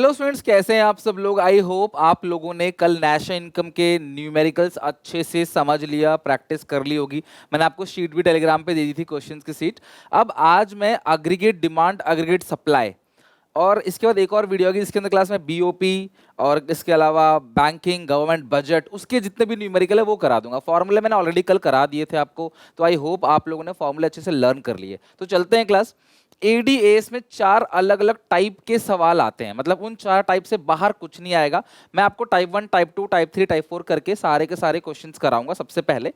Hello students, कैसे हैं आप सब लोग। आई होप आप लोगों ने कल नेशनल इनकम के न्यूमेरिकल्स अच्छे से समझ लिया, प्रैक्टिस कर ली होगी। मैंने आपको शीट भी टेलीग्राम पे दे दी थी, क्वेश्चंस की सीट। अब आज मैं अग्रीगेट डिमांड, अग्रीगेट सप्लाई और इसके बाद एक और वीडियो होगी जिसके अंदर क्लास में बीओपी और इसके अलावा बैंकिंग, गवर्नमेंट बजट, उसके जितने भी न्यूमेरिकल है वो करा दूंगा। फॉर्मूले मैंने ऑलरेडी कल करा दिए थे आपको, तो आई होप आप लोगों ने फॉर्मूले अच्छे से लर्न कर लिए। तो चलते हैं क्लास। एडीएस में 4 अलग अलग टाइप के सवाल आते हैं, मतलब उन 4 टाइप से बाहर कुछ नहीं आएगा। मैं आपको टाइप 1, टाइप 2, टाइप 3, टाइप 4 करके सारे के सारे क्वेश्चंस कराऊंगा सबसे पहले।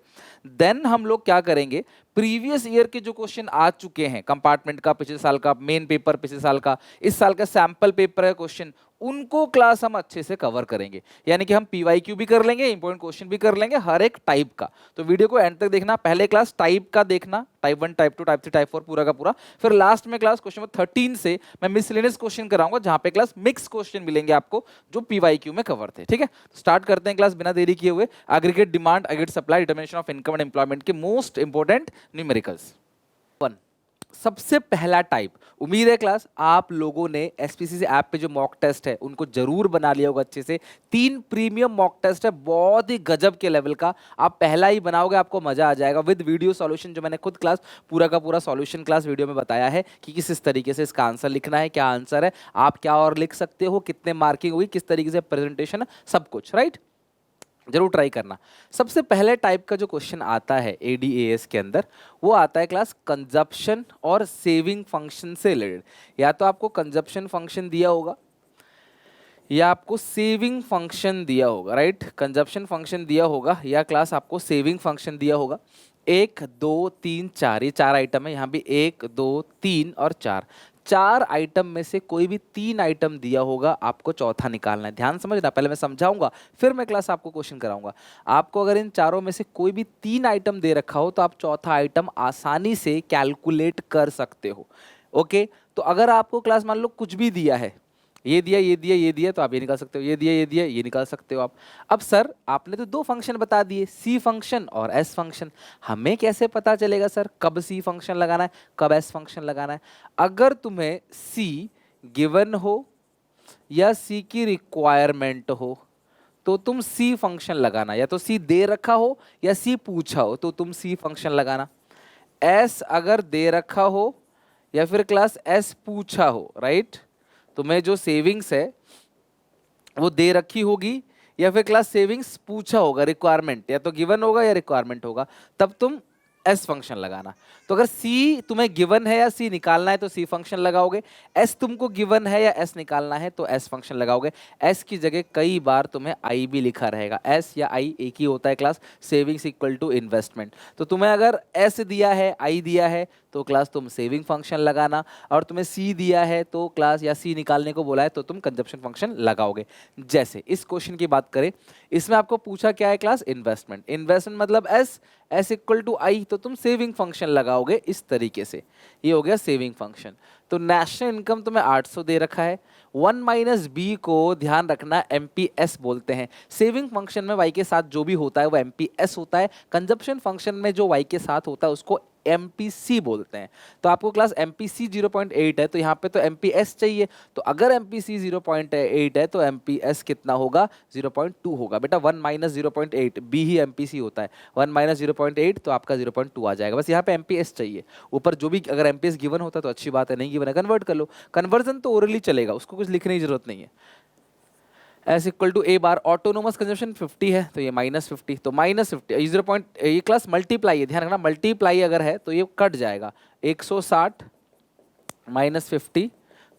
देन हम लोग क्या करेंगे, प्रीवियस ईयर के जो क्वेश्चन आ चुके हैं, कंपार्टमेंट का पिछले साल का, मेन पेपर पिछले साल का, इस साल का सैंपल पेपर है क्वेश्चन, उनको क्लास हम अच्छे से कवर करेंगे। यानी कि हम पीवाईक्यू भी कर लेंगे, इंपॉर्टेंट क्वेश्चन भी कर लेंगे, हर एक टाइप का। तो वीडियो को एंड तक देखना। पहले क्लास टाइप का देखना, टाइप 1, टाइप 2, टाइप 3, टाइप 4 पूरा का पूरा। फिर लास्ट में क्लास क्वेश्चन नंबर 13 से मैं मिसलेनियस क्वेश्चन कराऊंगा, जहां पे क्लास मिक्स क्वेश्चन मिलेंगे आपको जो पीवाईक्यू में कवर थे। ठीक है, स्टार्ट करते हैं क्लास बिना देरी किए हुए। Aggregate demand, aggregate supply, determination of income and employment के मोस्ट इंपोर्टेंट न्यूमेरिकल्स। सबसे पहला टाइप, उम्मीद है क्लास आप लोगों ने एसपीसीसी ऐप पे जो मॉक टेस्ट है उनको जरूर बना लिया होगा अच्छे से। 3 प्रीमियम मॉक टेस्ट है, बहुत ही गजब के लेवल का। आप पहला ही बनाओगे, आपको मजा आ जाएगा विद वीडियो सॉल्यूशन, जो मैंने खुद क्लास पूरा का पूरा सॉल्यूशन क्लास वीडियो में बताया है कि किस तरीके से इसका आंसर लिखना है, क्या आंसर है, आप क्या और लिख सकते हो, कितने मार्किंग हुई, किस तरीके से प्रेजेंटेशन, सब कुछ। राइट, जरूर ट्राई करना। सबसे पहले टाइप का जो क्वेश्चन आता है एडीएएस के अंदर, वो आता है क्लास कंजप्शन और सेविंग फंक्शन से रिलेटेड। या तो आपको कंजप्शन फंक्शन दिया होगा या आपको सेविंग फंक्शन दिया होगा। राइट, कंजप्शन फंक्शन दिया होगा या क्लास आपको सेविंग फंक्शन दिया होगा। 1, 2, 3, 4, ये 4 आइटम है। यहाँ भी 1, 2, 3 और 4, 4 आइटम में से कोई भी 3 आइटम दिया होगा, आपको चौथा निकालना है। ध्यान समझना, पहले मैं समझाऊंगा फिर मैं क्लास आपको क्वेश्चन कराऊंगा। आपको अगर इन चारों में से कोई भी 3 आइटम दे रखा हो तो आप चौथा आइटम आसानी से कैलकुलेट कर सकते हो। ओके, तो अगर आपको क्लास मान लो कुछ भी दिया है, ये दिया, ये दिया, ये दिया, तो आप ये निकाल सकते हो, ये दिया, ये दिया, ये निकाल सकते हो आप। अब सर आपने तो 2 फंक्शन बता दिए, सी फंक्शन और एस फंक्शन, हमें कैसे पता चलेगा सर कब सी फंक्शन लगाना है, कब एस फंक्शन लगाना है। अगर तुम्हें सी गिवन हो या सी की रिक्वायरमेंट हो तो तुम सी फंक्शन लगाना, या तो सी दे रखा हो या सी पूछा हो तो तुम सी फंक्शन लगाना। एस अगर दे रखा हो या फिर क्लास एस पूछा हो, राइट, तुम्हें जो सेविंग्स है वो दे रखी होगी या फिर क्लास सेविंग्स पूछा होगा, रिक्वायरमेंट या तो गिवन होगा या रिक्वायरमेंट होगा, तब तुम एस फंक्शन लगाना। तो अगर सी तुम्हें गिवन है या सी निकालना है तो सी फंक्शन लगाओगे, एस तुमको गिवन है या एस निकालना है तो एस फंक्शन लगाओगे। एस की जगह कई बार तुम्हें आई भी लिखा रहेगा, एस या आई एक ही होता है class, savings equal to investment. तो तुम्हें अगर एस दिया है, आई दिया है तो क्लास तुम सेविंग फंक्शन लगाना, और तुम्हें सी दिया है तो क्लास, या सी निकालने को बोला है तो तुम कंजप्शन फंक्शन लगाओगे। जैसे इस क्वेश्चन की बात करें, इसमें आपको पूछा क्या है क्लास, इन्वेस्टमेंट। इन्वेस्टमेंट मतलब एस, एस इक्वल टू आई, तो तुम सेविंग फंक्शन लगाओगे इस तरीके से। ये हो गया सेविंग फंक्शन। तो नेशनल इनकम तुम्हें 800 दे रखा है, 1 माइनस बी को ध्यान रखना एमपीएस बोलते हैं। सेविंग फंक्शन में वाई के साथ जो भी होता है वो एमपीएस होता है, कंजप्शन फंक्शन में जो वाई के साथ होता है उसको एमपीसी बोलते हैं। तो आपको क्लास एमपीसी 0.8 है तो यहाँ पे तो एमपीएस चाहिए, तो अगर एमपीसी 0.8 है तो एमपीएस कितना होगा, 0.2 होगा। बेटा 1 माइनस 0.8 बी ही एमपीसी होता है, 1 माइनस 0.8 तो आपका 0.2 आ जाएगा। बस यहाँ पे एमपीएस चाहिए, ऊपर जो भी अगर एमपीएस गिवन होता तो अच्छी बात है, नहीं गिवन है कन्वर्ट कर लो। कन्वर्जन तो ओरली चलेगा, उसको कुछ लिखने की जरूरत नहीं है। S equal to A bar, autonomous consumption 50 है तो ये -50, तो -50 0 पॉइंट, ये क्लास मल्टीप्लाई है, ध्यान रखना मल्टीप्लाई अगर है तो ये कट जाएगा, 160 -50,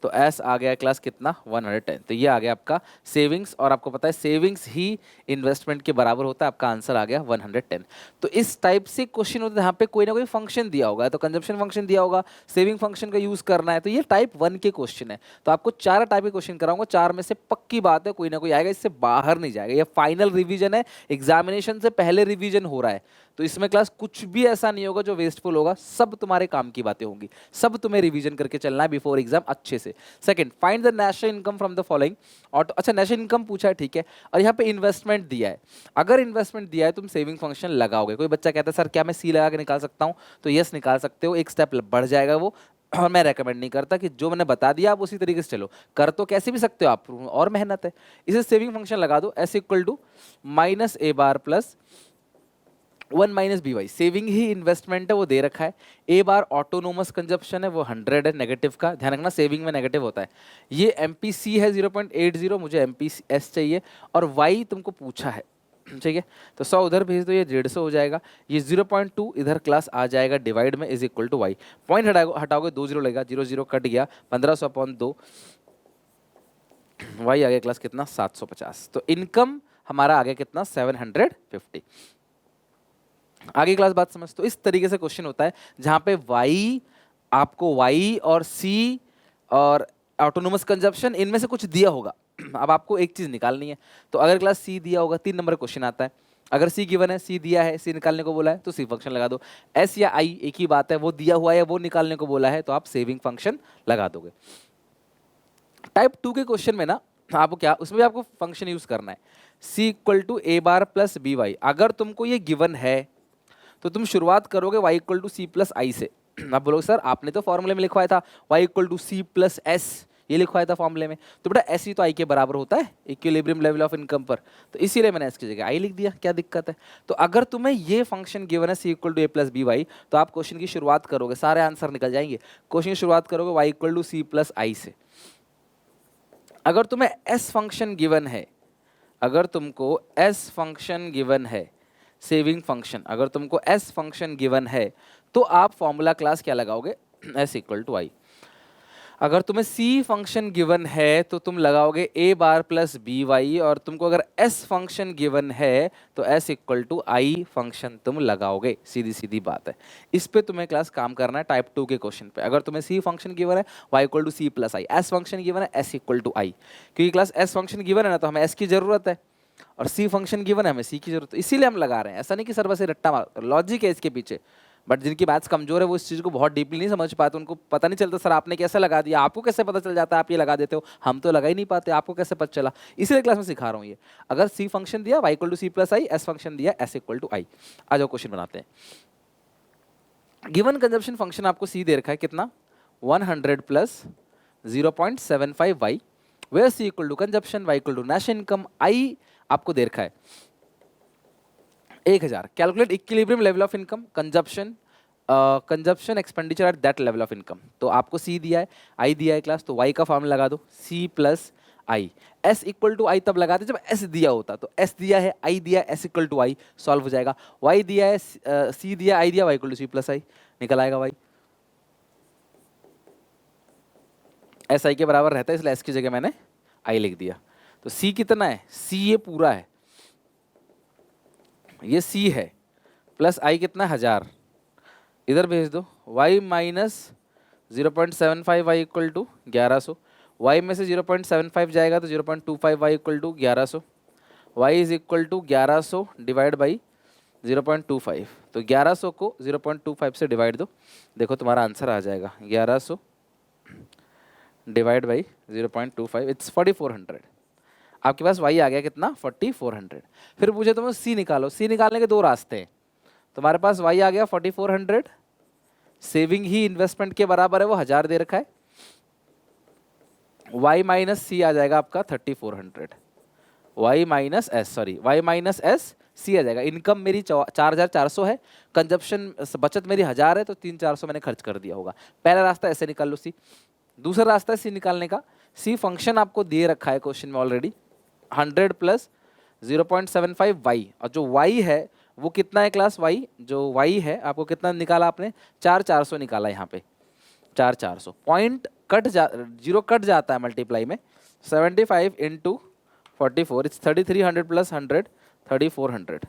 तो एस आ गया क्लास कितना, 110। तो ये आ गया आपका सेविंग्स, और आपको पता है सेविंग्स ही इन्वेस्टमेंट के बराबर होता है, आपका आंसर आ गया 110। तो इस टाइप से क्वेश्चन होता है जहाँ पे कोई ना कोई फंक्शन दिया होगा, तो कंजप्शन फंक्शन दिया होगा, सेविंग फंक्शन का यूज करना है, तो ये टाइप 1 के क्वेश्चन है। तो आपको 4 टाइप के क्वेश्चन कराऊंगा, 4 में से पक्की बात है कोई ना कोई आएगा, इससे बाहर नहीं जाएगा। ये फाइनल रिविजन है, एग्जामिनेशन से पहले रिविजन हो रहा है, तो इसमें क्लास कुछ भी ऐसा नहीं होगा जो वेस्टफुल होगा, सब तुम्हारे काम की बातें होंगी, सब तुम्हें रिवीजन करके चलना है बिफोर एग्जाम अच्छे से। Second, find the national income from the following. Auto, अच्छा नेशनल इनकम पूछा है, ठीक है, और यहाँ पे इन्वेस्टमेंट दिया है। अगर इन्वेस्टमेंट दिया है तुम सेविंग फंक्शन लगाओगे। कोई बच्चा कहता है सर क्या मैं सी लगा के निकाल सकता हूँ, तो यस निकाल सकते हो, एक स्टेप बढ़ जाएगा वो, और मैं रेकमेंड नहीं करता कि जो मैंने बता दिया आप उसी तरीके से चलो, कर तो कैसे भी सकते हो आप, और मेहनत है। इसे सेविंग फंक्शन लगा दो, S equal to minus A bar plus 1 - by। Saving ही इन्वेस्टमेंट है, वो दे रखा है। ए बार ऑटोनोमस कंजप्शन है, वो 100 है नेगेटिव का, ध्यान रखना सेविंग में नेगेटिव होता है। ये एमपीसी है 0.80, मुझे एमपीएस चाहिए, और वाई तुमको पूछा है, ठीक है। तो 100 उधर भेज दो, ये 150 हो जाएगा। ये 0.2 इधर क्लास आ जाएगा डिवाइड में, is equal to Y. Point हटाओगे 2 0 लगेगा, 0 0 कट गया, 1500/2, वाई आ गया क्लास कितना 750। तो इनकम हमारा आ गया कितना 750। आगे क्लास बात समझ। तो इस तरीके से क्वेश्चन होता है जहां पे वाई, आपको वाई और सी और ऑटोनोमस कंजप्शन इनमें से कुछ दिया होगा। अब आपको एक चीज निकालनी है। तो अगर क्लास सी दिया होगा, 3 नंबर क्वेश्चन आता है। अगर सी गिवन है, सी दिया है, सी निकालने को बोला है, तो सी फंक्शन लगा दो। एस या आई एक ही बात है, वो दिया हुआ है वो निकालने को बोला है, तो आप सेविंग फंक्शन लगा दोगे। टाइप 2 के क्वेश्चन में ना आपको क्या, उसमें भी आपको फंक्शन यूज करना है, C equal to A bar plus B Y. अगर तुमको ये गिवन है तो तुम शुरुआत करोगे y equal to C plus I से। आप बोलोगे सर आपने तो फॉर्मूले में लिखवाया था y equal to C plus S, ये लिखवाया था फॉर्मूले में, तो बेटा एस ही तो आई के बराबर होता है इक्विलिब्रियम लेवल ऑफ इनकम पर, तो इसीलिए मैंने एस की जगह आई लिख दिया, क्या दिक्कत है। तो अगर तुम्हें ये फंक्शन गिवन है C equal to a plus B Y, तो आप क्वेश्चन की शुरुआत करोगे, सारे आंसर निकल जाएंगे। क्वेश्चन की शुरुआत करोगे y equal to C plus I से। अगर तुम्हें एस फंक्शन गिवन है, अगर तुमको एस फंक्शन गिवन है, सेविंग फंक्शन, अगर तुमको एस फंक्शन गिवन है, तो आप फॉर्मूला क्लास क्या लगाओगे, एस इक्वल टू आई। अगर तुम्हें सी फंक्शन गिवन है तो तुम लगाओगे A bar plus B Y, और तुमको अगर एस फंक्शन गिवन है तो S equal to I function तुम लगाओगे, सीधी सीधी बात है। इस पे तुम्हें क्लास काम करना है टाइप 2 के क्वेश्चन पे। अगर तुम्हें सी फंक्शन गिवन है Y equal to C plus I, S function given है एस इक्वल टू आई, क्योंकि क्लास एस फंक्शन गिवन है ना, तो हमें एस की जरूरत है, और सी फंक्शन गिवन है हमें सी की जरूरत है, इसीलिए हम लगा रहे हैं। ऐसा नहीं कि सर बस रट्टा मार, लॉजिक है इसके पीछे। बट जिनकी मैथ्स कमजोर है वो इस चीज़ को बहुत डीपली नहीं समझ पाते, उनको पता नहीं चलता सर आपने कैसे लगा दिया, आपको कैसे पता चल जाता है आप ये लगा देते हो, हम तो लगा ही नहीं पाते, आपको कैसे पता चला। इसीलिए क्लास में सिखा रहा हूँ ये। अगर सी फंक्शन दिया Y equal to C plus I, S function दिया एस इक्वल टू आई। आ जाओ क्वेश्चन बनाते हैं। गिवन कंजप्शन फंक्शन आपको सी दे रखा है कितना 100 plus 0.75 Y, where C equal to consumption, Y equal to national income, I आपको दे रखा है 1000। Calculate equilibrium level of income, consumption expenditure at that level of income. तो आपको सी दिया है, आई दिया है क्लास, तो वाई का फॉर्मूला लगा दो C plus I. S equal to I तब लगाते जब एस दिया होता, तो एस दिया है आई दिया S equal to I, solve हो जाएगा। वाई दिया है सी दिया आई दिया, Y equal to C plus I, निकल आएगा वाई। एस आई के बराबर रहता है, इसलिए एस की जगह मैंने आई लिख दिया। तो सी कितना है, सी ये पूरा है, ये सी है, प्लस आई कितना 1000, इधर भेज दो। y minus 0.75 Y equal to 1100, y में से 0.75 जाएगा तो 0.25 Y equal to 1100, y is equal to 1100 divide by 0.25। तो 1100 को 0.25 से डिवाइड दो, देखो तुम्हारा आंसर आ जाएगा 1100 डिवाइड बाई 0.25, इट्स 4400। आपके पास y आ गया कितना 4400। फिर पूछे तुम्हें c निकालो, c निकालने के 2 रास्ते हैं। तुम्हारे पास y आ गया 4400, सेविंग ही इन्वेस्टमेंट के बराबर है, वो 1000 दे रखा है, y माइनस सी आ जाएगा आपका 3400, y minus S, sorry y minus S C आ जाएगा। इनकम मेरी 4400 है, कंजप्शन बचत मेरी 1000 है, तो 3400 मैंने खर्च कर दिया होगा। पहला रास्ता ऐसे निकाल लो सी। दूसरा रास्ता है सी निकालने का, सी फंक्शन आपको दे रखा है क्वेश्चन में ऑलरेडी 100 प्लस 0.75 वाई, और जो y है वो कितना है क्लास y, जो y है आपको कितना निकाला आपने 4400 निकाला, यहाँ पे 4400 पॉइंट कट जीरो कट जाता है मल्टीप्लाई में, 75 इंटू 44 इट्स 3300 प्लस 100 3400।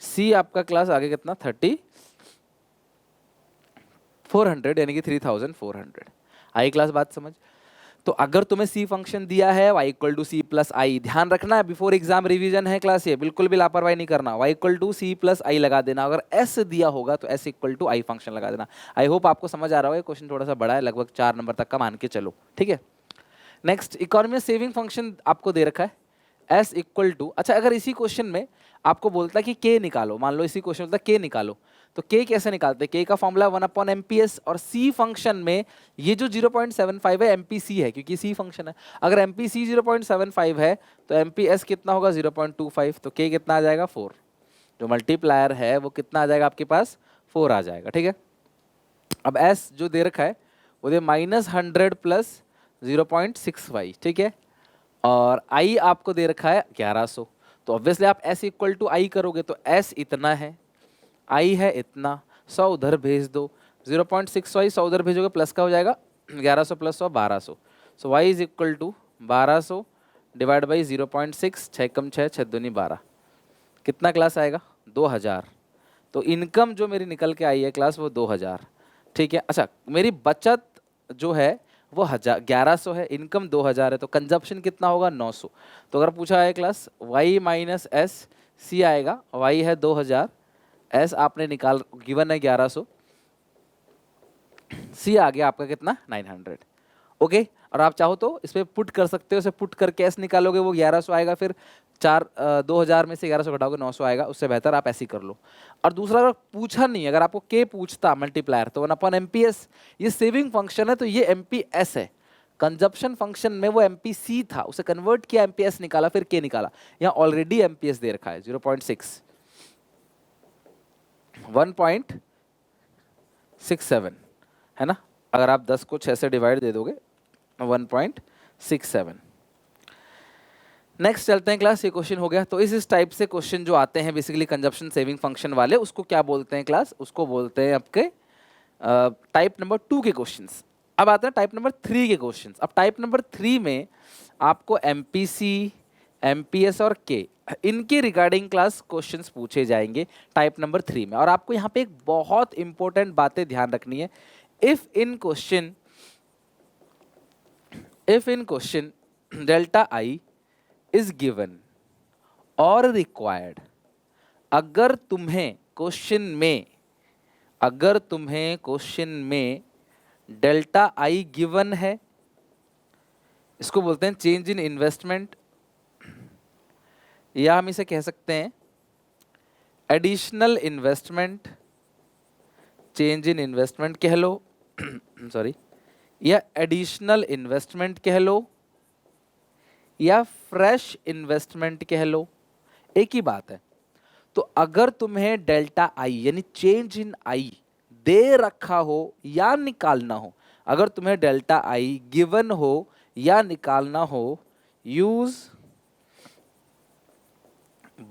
सी आपका क्लास आगे कितना 3400 यानी कि 3400। आई क्लास बात समझ। तो अगर तुम्हें सी फंक्शन दिया है y equal to C plus I, ध्यान रखना है बिफोर एग्जाम रिवीजन है क्लास, ये बिल्कुल भी लापरवाही नहीं करना, y equal to C plus I लगा देना। अगर s दिया होगा तो s equal to I function लगा देना। आई होप आपको समझ आ रहा होगा, क्वेश्चन थोड़ा सा बड़ा है, लगभग 4 नंबर तक का मान के चलो, ठीक है। नेक्स्ट इकोनॉमी सेविंग फंक्शन आपको दे रखा है s इक्वल टू, अच्छा अगर इसी क्वेश्चन में आपको बोलता है कि k निकालो, मान लो इसी क्वेश्चन बोलता है k निकालो, तो k कैसे निकालते हैं? k का फॉर्मूला 1/MPS और c फंक्शन में ये जो 0.75 है MPC है क्योंकि c फंक्शन है। अगर MPC 0.75 है तो MPS कितना होगा? 0.25। तो k कितना आ जाएगा? 4। जो मल्टीप्लायर है वो कितना आ जाएगा आपके पास? 4 आ जाएगा। ठीक है, अब s जो दे रखा है वो दे -100 प्लस 0.65। ठीक है, और i आपको दे रखा है 1100। तो ऑब्वियसली आप s इक्वल टू आई करोगे तो s इतना है, i है इतना, 100 उधर भेज दो, 0.65 100 उधर भेजोगे प्लस का हो जाएगा 1100 plus 100 1200। So y is equal to 1200 divide by 0.6, 6 कम 6 6 दूनी 12, कितना क्लास आएगा? 2000। तो इनकम जो मेरी निकल के आई है क्लास वो 2000। ठीक है, अच्छा मेरी बचत जो है वो 1100 है, इनकम 2000 है, तो कंजप्शन कितना होगा? 900। तो अगर पूछा है class y minus S C आएगा, y है 2000, s आपने निकाल गिवन है 1100, c आ गया आपका कितना? 900। ओके, और आप चाहो तो इस पर पुट कर सकते हो, इसे पुट करके s निकालोगे वो 1100 आएगा, फिर 2000 में से 1100 घटाओगे 900 आएगा, उससे बेहतर आप ऐसे ही कर लो। और दूसरा, अगर पूछा नहीं, अगर आपको k पूछता मल्टीप्लायर तो 1/MPS, ये सेविंग फंक्शन है तो ये MPS है। कंजप्शन फंक्शन में वो MPC था, उसे कन्वर्ट किया, MPS निकाला, फिर k निकाला। यहाँ ऑलरेडी MPS दे रखा है 0.6, 1.67 है ना। अगर आप 10 को 6 से डिवाइड दे दोगे 1.67। नेक्स्ट चलते हैं क्लास, ये क्वेश्चन हो गया। तो इस टाइप से क्वेश्चन जो आते हैं बेसिकली कंजप्शन सेविंग फंक्शन वाले, उसको क्या बोलते हैं क्लास? उसको बोलते हैं आपके टाइप नंबर 2 के क्वेश्चंस। अब आते हैं टाइप नंबर 3 के क्वेश्चंस। अब टाइप नंबर 3 में आपको MPC, MPS और K इनके रिगार्डिंग क्लास क्वेश्चंस पूछे जाएंगे टाइप नंबर 3 में। और आपको यहाँ पे एक बहुत इंपॉर्टेंट बातें ध्यान रखनी है। If in question delta I is given और रिक्वायर्ड, अगर तुम्हें क्वेश्चन में डेल्टा आई गिवन है, इसको बोलते हैं चेंज इन इन्वेस्टमेंट, या हम इसे कह सकते हैं additional investment, change in investment कह लो सॉरी, या एडिशनल इन्वेस्टमेंट कह लो, या फ्रेश इन्वेस्टमेंट कह लो, एक ही बात है। तो अगर तुम्हें डेल्टा आई यानी चेंज इन आई दे रखा हो या निकालना हो, अगर तुम्हें डेल्टा आई गिवन हो या निकालना हो, use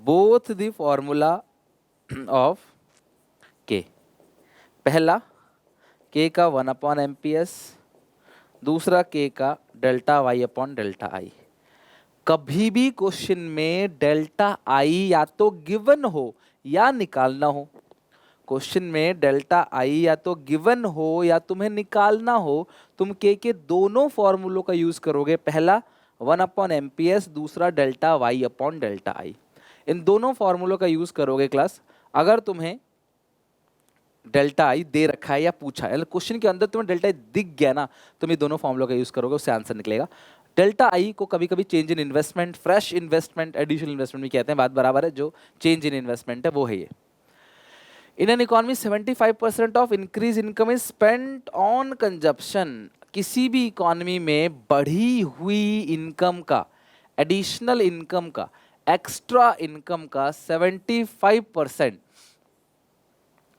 both the formula of के। पहला k का 1/MPS, दूसरा k का डेल्टा y अपॉन डेल्टा आई। कभी भी क्वेश्चन में डेल्टा आई या तो गिवन हो या निकालना हो, क्वेश्चन में डेल्टा आई या तो गिवन हो या तुम्हें निकालना हो, तुम के दोनों फॉर्मूलों का यूज करोगे। पहला 1/MPS, दूसरा delta y upon delta I. इन दोनों फॉर्मूलों का यूज करोगे क्लास। अगर तुम्हें डेल्टा आई दे रखा है या पूछा है, क्वेश्चन के अंदर तुम्हें डेल्टा आई दिख गया ना, तुम ये दोनों फॉर्मूलों का यूज करोगे, उससे आंसर निकलेगा। डेल्टा आई को कभी कभी change in investment, fresh investment, additional investment भी कहते हैं, बात बराबर है। जो चेंज इन इन्वेस्टमेंट है वो है ये। इन an economy 75% of increase income is spent on consumption. किसी भी इकोनॉमी में बढ़ी हुई इनकम का, एडिशनल इनकम का, एक्स्ट्रा इनकम का 75%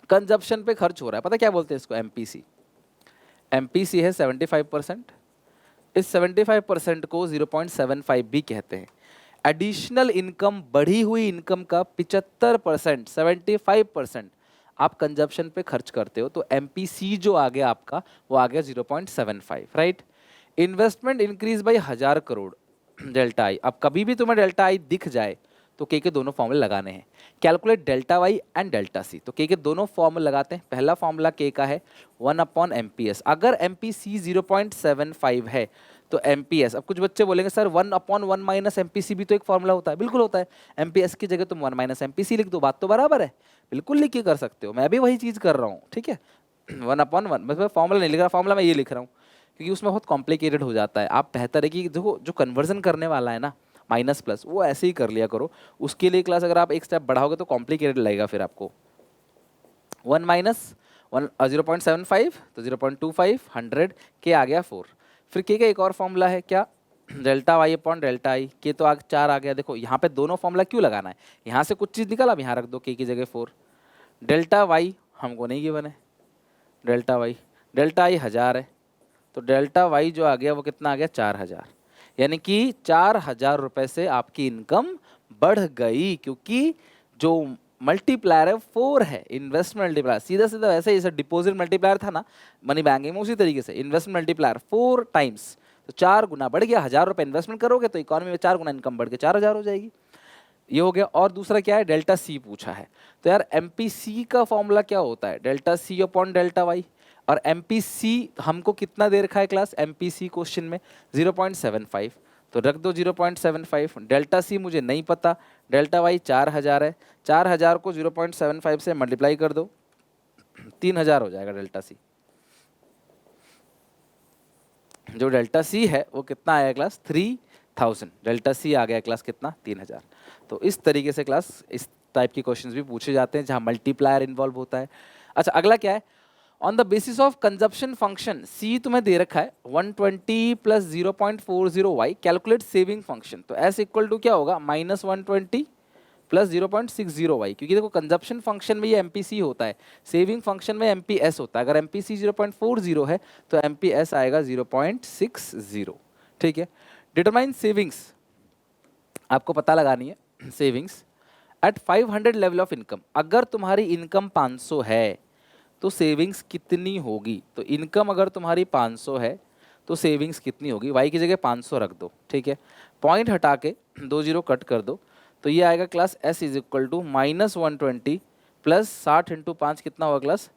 कंजप्शन पे खर्च हो रहा है। पता क्या बोलते हैं इसको? एमपीसी। एमपीसी है 75%। इस 75% को 0.75 भी कहते हैं। एडिशनल इनकम, बढ़ी हुई इनकम का 75%, 75% आप कंजप्शन पे खर्च करते हो, तो एमपीसी जो आ गया आपका वो आ गया 0.75, right. Investment increase by 1000 crore, delta आई। अब कभी भी तुम्हें डेल्टा आई दिख जाए तो के दोनों फॉर्मूले लगाने हैं। Calculate delta Y and delta C, तो के दोनों फॉर्मूले लगाते हैं। पहला फॉर्मूला के का है 1/MPS। अगर MPC 0.75 है तो MPS, अब कुछ बच्चे बोलेंगे सर 1/1 - MPC भी तो एक फॉर्मूला होता है। बिल्कुल होता है। MPS की जगह तुम 1 - MPC लिख दो, बात तो बराबर है। बिल्कुल लिख के कर सकते हो, मैं भी वही चीज़ कर रहा हूँ, ठीक है। 1/1, मैं फॉर्मूला नहीं लिख रहा, फॉर्मूला मैं ये लिख रहा हूँ क्योंकि उसमें बहुत कॉम्प्लिकेटेड हो जाता है। आप बेहतर है कि देखो जो कन्वर्जन करने वाला है ना, माइनस प्लस, वो ऐसे ही कर लिया करो। उसके लिए क्लास अगर आप एक स्टेप बढ़ाओगे तो कॉम्प्लिकेटेड लगेगा फिर आपको। 1 माइनस 0.75 तो 0.25, 100, के आ गया 4। फिर के का एक और फॉर्मूला है क्या, delta Y upon delta I, K तो 4 आ गया। देखो यहाँ पे दोनों फॉर्मूला क्यों लगाना है, यहाँ से कुछ चीज़ निकल, अब यहाँ रख दो के की जगह 4। डेल्टा वाई हमको नहीं गिवन है, डेल्टा आई 1000 है, तो डेल्टा वाई जो आ गया वो कितना आ गया 4000। यानी कि 4000 रुपये से आपकी इनकम बढ़ गई, क्योंकि जो मल्टीप्लायर है 4 है, इन्वेस्टमेंट मल्टीप्लायर। सीधा सीधा वैसे ही जैसे डिपॉजिट मल्टीप्लायर था ना मनी बैंकिंग में, उसी तरीके से इन्वेस्टमेंट मल्टीप्लायर 4 टाइम्स, तो 4 गुना बढ़ गया। 1000 रुपये इन्वेस्टमेंट करोगे तो इकोनॉमी में 4 गुना इनकम बढ़ के 4000 हो जाएगी। ये हो गया। और दूसरा क्या है, डेल्टा सी पूछा है। तो यार एमपीसी का फॉर्मूला क्या होता है, delta C upon delta Y. और एमपीसी हमको कितना दे रखा है क्लास, एमपीसी क्वेश्चन में 0.75, तो रख दो 0.75। डेल्टा सी मुझे नहीं पता, डेल्टा वाई 4000 है, 4000 को 0.75 से मल्टीप्लाई कर दो, 3000 हो जाएगा डेल्टा सी। जो डेल्टा सी है वो कितना आया क्लास, 3000। डेल्टा सी आ गया क्लास कितना, 3000। तो इस तरीके से क्लास इस टाइप के क्वेश्चंस भी पूछे जाते हैं जहां मल्टीप्लायर इन्वॉल्व होता है। अच्छा अगला क्या है, on the basis of consumption function C तुम्हें दे रखा है 120 plus 0.40 Y, calculate saving function. तो एस इक्वल टू क्या होगा, -120 प्लस 0.60 वाई, क्योंकि देखो कंजप्शन फंक्शन में ये एमपीसी होता है, सेविंग फंक्शन में एमपीएस होता है। अगर एमपीसी 0.40 है तो एमपीएस आएगा 0.60। ठीक है। डिटरमाइन सेविंग्स, आपको पता लगानी है savings at 500 level of income. अगर तुम्हारी इनकम 500 है तो सेविंग्स कितनी होगी। तो इनकम अगर तुम्हारी 500 है तो सेविंग्स कितनी होगी, वाई की जगह 500 रख दो। ठीक है, पॉइंट हटा के 2 जीरो कट कर दो, तो ये आएगा class S is equal to -120 plus 60 into 5 कितना होगा क्लास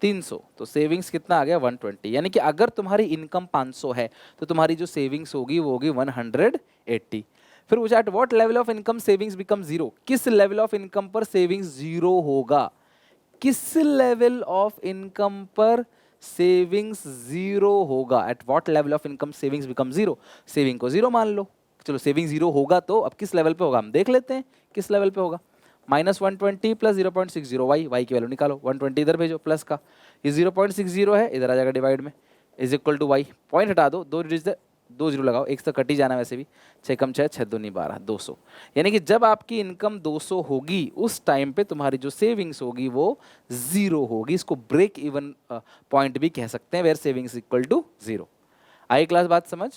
300। तो सेविंग्स कितना आ गया 120। यानी कि अगर तुम्हारी इनकम 500 है तो तुम्हारी जो सेविंग्स होगी वो होगी 180। फिर पूछा at what level of income savings become zero, किस लेवल ऑफ इनकम पर सेविंग्स जीरो होगा, किस लेवल ऑफ इनकम पर सेविंग्स जीरो होगा। At what level of income savings become zero, saving को जीरो मान लो। चलो सेविंग जीरो होगा तो अब किस लेवल पे होगा हम देख लेते हैं, किस लेवल पे होगा। -120 प्लस 0.60 वाई, वाई की वैल्यू निकालो, 120 इधर भेजो प्लस का, ये 0.60 है इधर आ जाएगा डिवाइड में, is equal to Y. Point हटा दो, 2 जीरो लगाओ, एक से कट ही जाना वैसे भी, 6 कम 6 6 दूनी 12, 200। यानी कि जब आपकी इनकम 200 होगी उस टाइम पे तुम्हारी जो सेविंग्स होगी वो जीरो होगी। इसको ब्रेक इवन पॉइंट भी कह सकते हैं, where savings equal to zero. आई क्लास बात समझ।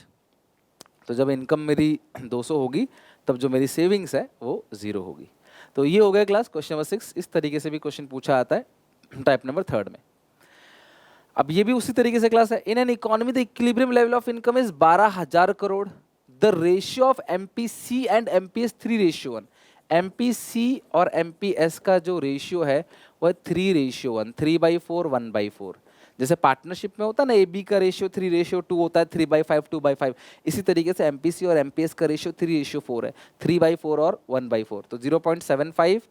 तो जब इनकम मेरी 200 होगी तब जो मेरी सेविंग्स है वो जीरो होगी। तो ये हो गया क्लास क्वेश्चन नंबर 6। इस तरीके से भी क्वेश्चन पूछा आता है टाइप नंबर 3 में। अब ये भी उसी तरीके से क्लास है, in an economy the equilibrium level of income is 12000 crore, the ratio of MPC and MPS 3:1। MPC और एमपीएस का जो रेशियो है वह 3:1, 3/4, 1/4। जैसे पार्टनरशिप में होता है ना, ए बी का रेशियो 3:2 होता है, 3/5, 2/5। इसी तरीके से एमपीसी और एमपीएस का रेशियो 3:4 है, 3/4 और 1/4। तो 0.75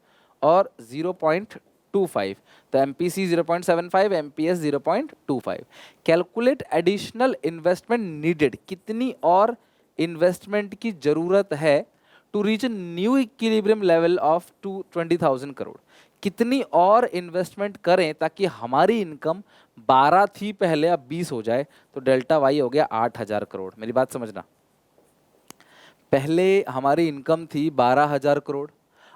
और 0.25, तो MPC 0.75, MPS 0.25। Calculate additional investment needed, कितनी और इन्वेस्टमेंट की जरूरत है to reach new equilibrium level of 20,000 crore. कितनी और इन्वेस्टमेंट करें ताकि हमारी इनकम 12 थी पहले अब 20 हो जाए। तो डेल्टा वाई हो गया 8000 करोड़। मेरी बात समझना, पहले हमारी इनकम थी 12000 करोड़,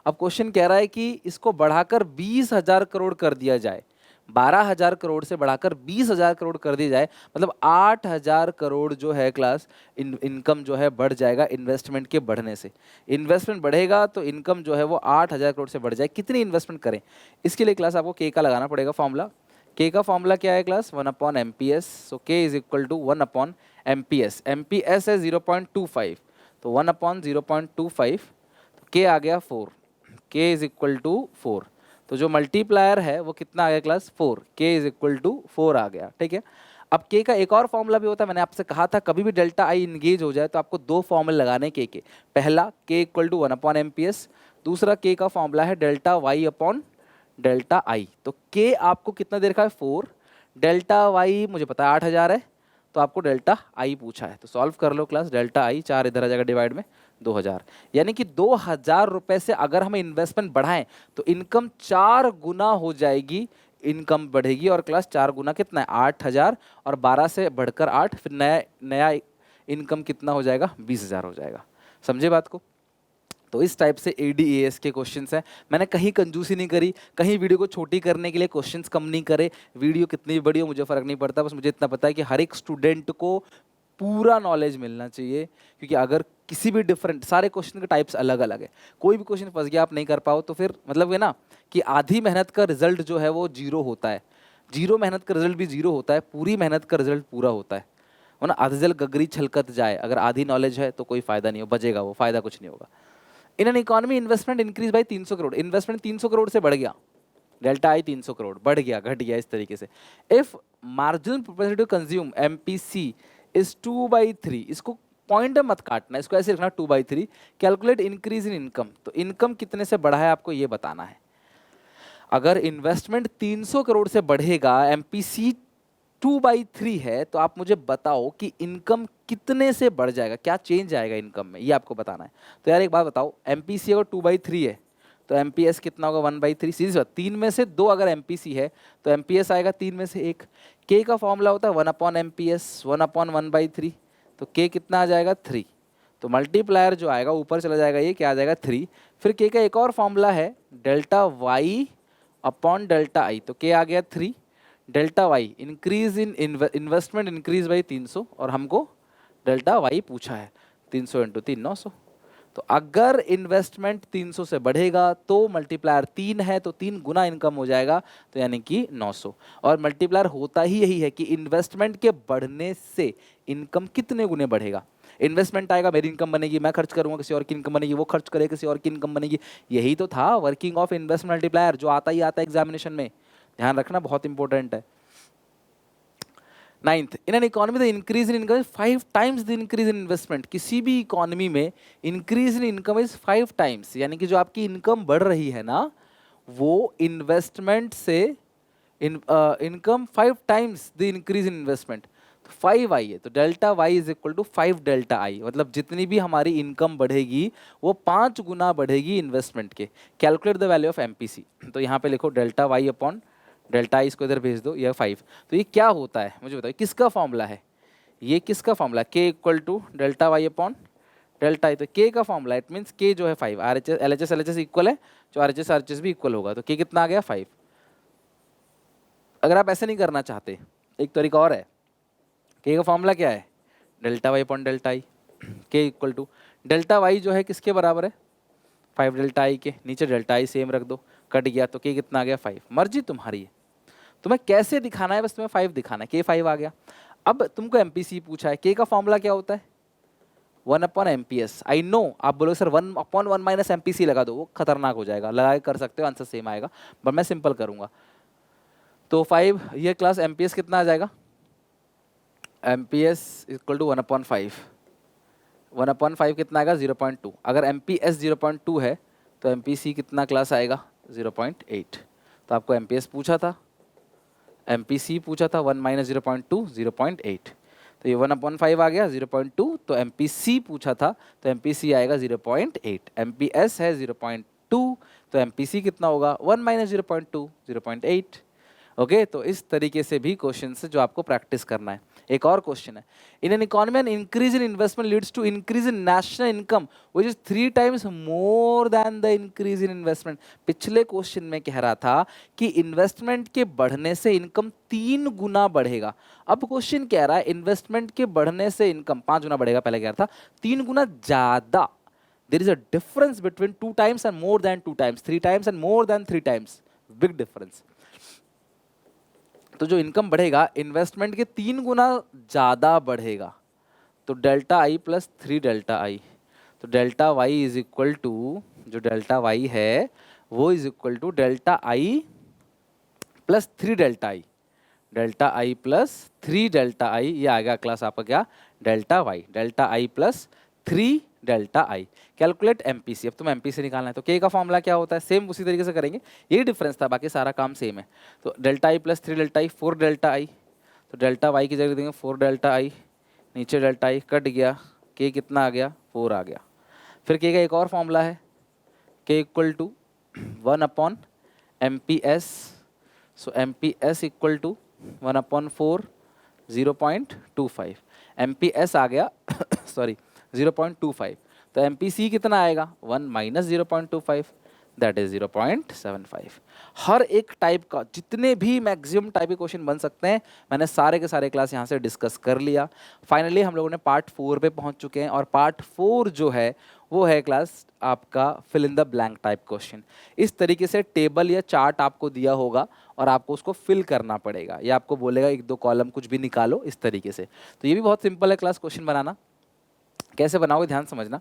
अब क्वेश्चन कह रहा है कि इसको बढ़ाकर 20000 करोड़ कर दिया जाए। 12000 करोड़ से बढ़ाकर 20000 करोड़ कर दिया जाए, मतलब 8000 करोड़ जो है क्लास इनकम जो है बढ़ जाएगा इन्वेस्टमेंट के बढ़ने से। इन्वेस्टमेंट बढ़ेगा तो इनकम जो है वो 8000 करोड़ से बढ़ जाए। कितनी इन्वेस्टमेंट करें, इसके लिए क्लास आपको के का लगाना पड़ेगा फॉर्मूला। के का फॉर्मूला क्या है क्लास, 1/MPS। सो के is equal to 1/MPS। MPS है 0.25, तो 1/0.25, तो के आ गया 4, के इज इक्वल टू 4। तो जो मल्टीप्लायर है वो कितना आ गया क्लास 4, के इज इक्वल टू 4 आ गया। ठीक है, अब के का एक और फॉर्मूला भी होता है, मैंने आपसे कहा था कभी भी डेल्टा आई इंगेज हो जाए तो आपको 2 फॉर्मूले लगाने के। पहला के इक्वल टू 1/MPS, दूसरा के का फॉर्मूला है delta Y upon delta I. तो के आपको कितना दे रखा है 4, डेल्टा वाई मुझे पता है 8000 है, तो आपको डेल्टा आई पूछा है। तो सॉल्व कर लो क्लास, डेल्टा आई 4 इधर आ जाएगा डिवाइड में 2000। यानी कि 2000 रुपए से अगर हम इन्वेस्टमेंट बढ़ाएं तो इनकम 4 गुना हो जाएगी इनकम बढ़ेगी और क्लास 4 गुना कितना है 8,000 और 12 से बढ़कर 8, फिर नया नया इनकम कितना हो जाएगा 20,000 हो जाएगा। समझे बात को? तो इस टाइप से ADAS के क्वेश्चंस हैं। मैंने कहीं कंजूसी नहीं करी, कहीं वीडियो को छोटी करने के लिए क्वेश्चंस कम नहीं करे। वीडियो कितनी भी बड़ी हो मुझे फर्क नहीं पड़ता, बस मुझे इतना पता है कि हर एक स्टूडेंट को पूरा नॉलेज मिलना चाहिए, क्योंकि अगर किसी भी डिफरेंट, सारे क्वेश्चन के टाइप्स अलग अलग है, कोई भी क्वेश्चन फंस गया आप नहीं कर पाओ तो फिर मतलब है ना कि आधी मेहनत का रिजल्ट जो है वो जीरो होता है, जीरो मेहनत का रिजल्ट भी जीरो होता है, पूरी मेहनत का रिजल्ट पूरा होता है ना। आधे जल गगरी छलकत जाए, अगर आधी नॉलेज है तो कोई फायदा नहीं हो, बचेगा वो, फायदा कुछ नहीं होगा। इन an economy investment increase by 300 crore, investment 300 crore से बढ़ गया, डेल्टा आई 300 करोड़ बढ़ गया, घट गया इस तरीके से। If marginal propensity to consume MPC is 2/3, इसको पॉइंट मत काटना, इसको ऐसे लिखना 2/3। कैलकुलेट इंक्रीज इन इनकम, तो इनकम कितने से बढ़ा है आपको ये बताना है। अगर इन्वेस्टमेंट 300 करोड़ से बढ़ेगा, MPC 2/3 है, तो आप मुझे बताओ कि इनकम कितने से बढ़ जाएगा, क्या चेंज आएगा इनकम में, ये आपको बताना है। तो यार एक बात बताओ, MPC अगर 2/3 है तो MPS कितना होगा 1/3। सीधी बात, 3 में से 2 अगर MPC है तो MPS आएगा 3 में से 1। K का फॉर्मूला होता है 1/MPS, 1/1/3, तो K कितना आ जाएगा 3। तो मल्टीप्लायर जो आएगा ऊपर चला जाएगा, ये क्या आ जाएगा 3। फिर K का एक और फॉर्मूला है delta Y upon delta I, तो K आ गया 3। Delta Y increase in investment increase by 300, और हमको डेल्टा वाई पूछा है 300 इंटू 3 900। तो अगर इन्वेस्टमेंट 300 से बढ़ेगा तो मल्टीप्लायर 3 है, तो 3 गुना इनकम हो जाएगा, तो यानी कि 900। और मल्टीप्लायर होता ही यही है कि इन्वेस्टमेंट के बढ़ने से इनकम कितने गुने बढ़ेगा। इन्वेस्टमेंट आएगा, मेरी इनकम बनेगी, मैं खर्च करूंगा, किसी और की इनकम बनेगी, वो खर्च करेगा, किसी और की इनकम बनेगी। यही तो था वर्किंग ऑफ इन्वेस्टमेंट मल्टीप्लायर, जो आता ही आता है एग्जामिनेशन में, ध्यान रखना, बहुत इंपॉर्टेंट है। 9th, in an economy the increase in income is 5 times the increase in investment. किसी भी इकोनॉमी में increase in income is 5 times, यानी कि जो आपकी इनकम बढ़ रही है ना, वो इन्वेस्टमेंट से income 5 times the increase in investment. 5 आई है, तो delta Y is equal to 5 delta I, मतलब जितनी भी हमारी इनकम बढ़ेगी वो 5 गुना बढ़ेगी इन्वेस्टमेंट के। Calculate the value of MPC, तो यहाँ पे लिखो delta Y upon delta I, इसको इधर भेज दो, यह 5। तो ये क्या होता है मुझे बताओ, किसका फॉर्मूला है ये, किसका formula, K equal to delta Y upon delta I. तो K का फॉर्मूला, इट मीन्स K जो है 5, RHS LHS LHS इक्वल है, जो RHS RHS भी इक्वल होगा, तो K कितना आ गया 5। अगर आप ऐसे नहीं करना चाहते, एक तरीका और है, K का फॉर्मूला क्या है delta Y upon delta I. K equal to delta Y जो है किसके बराबर है 5 डेल्टा आई के, नीचे डेल्टा आई सेम रख दो, कट गया, तो K कितना आ गया 5। मर्जी तुम्हारी है, तुम्हें कैसे दिखाना है, बस तुम्हें 5 दिखाना है, K 5 आ गया। अब तुमको MPC पूछा है, K का फॉर्मूला क्या होता है 1/MPS। आई नो आप बोलोगे सर 1/1 माइनस MPC लगा दो, वो खतरनाक हो जाएगा, लगा के कर सकते हो, आंसर सेम आएगा, बट मैं सिंपल करूंगा। तो 5 ये क्लास MPS कितना आ जाएगा, MPS इक्वल टू 1/5, 1/5 कितना आएगा 0.2। अगर MPS 0.2 है तो MPC कितना क्लास आएगा 0.8। तो आपको MPS पूछा था, MPC पूछा था, 1 माइनस 0.2 0.8, तो ये 1/5 आ गया 0.2। तो MPC पूछा था तो MPC आएगा 0.8, MPS है 0.2, तो MPC कितना होगा 1 माइनस 0.2 0.8। ओके, तो इस तरीके से भी क्वेश्चन है जो आपको प्रैक्टिस करना है। एक और क्वेश्चन है, in an economy an increase in investment leads to increase in national income which is 3 times more than the increase in investment. पिछले क्वेश्चन में कह रहा था कि इन्वेस्टमेंट के बढ़ने से इनकम 3 गुना बढ़ेगा, अब क्वेश्चन कह रहा है इन्वेस्टमेंट के बढ़ने से इनकम 5 गुना बढ़ेगा, पहले कह रहा था 3 गुना ज्यादा। There is a difference between 2 times and more than 2 times, 3 times and more than 3 times, big difference. तो जो इनकम बढ़ेगा इन्वेस्टमेंट के 3 गुना ज़्यादा बढ़ेगा, तो delta I plus 3 delta I, तो delta Y is equal to, जो डेल्टा वाई है वो is equal to delta I plus 3 delta I, delta I plus 3 delta I, ये आ गया क्लास आपका क्या delta Y, delta I plus 3 delta I. Calculate MPC, अब तुम MPC निकालना है, तो K का फॉर्मूला क्या होता है, सेम उसी तरीके से करेंगे, यही डिफरेंस था, बाकी सारा काम सेम है। तो delta I plus 3 delta I 4 delta I, तो डेल्टा वाई की जगह देंगे 4 डेल्टा आई, नीचे डेल्टा आई कट गया, K कितना आ गया 4 आ गया। फिर K का एक और फॉर्मूला है, K equal to 1/MPS so MPS equal to 1/4 0.25, MPS आ गया सॉरी 0.25, तो MPC कितना आएगा 1 माइनस 0.25, दैट इज 0.75। हर एक टाइप का जितने भी मैक्सिमम टाइप के क्वेश्चन बन सकते हैं मैंने सारे के सारे क्लास यहाँ से डिस्कस कर लिया। फाइनली हम लोगों ने पार्ट 4 पे पहुँच चुके हैं और पार्ट 4 जो है वो है क्लास आपका fill in the blank type question. इस तरीके से टेबल या चार्ट आपको दिया होगा और आपको उसको फिल करना पड़ेगा, या आपको बोलेगा 1-2 कॉलम कुछ भी निकालो इस तरीके से। तो ये भी बहुत सिंपल है क्लास क्वेश्चन बनाना। कैसे बनाओगे ध्यान समझना।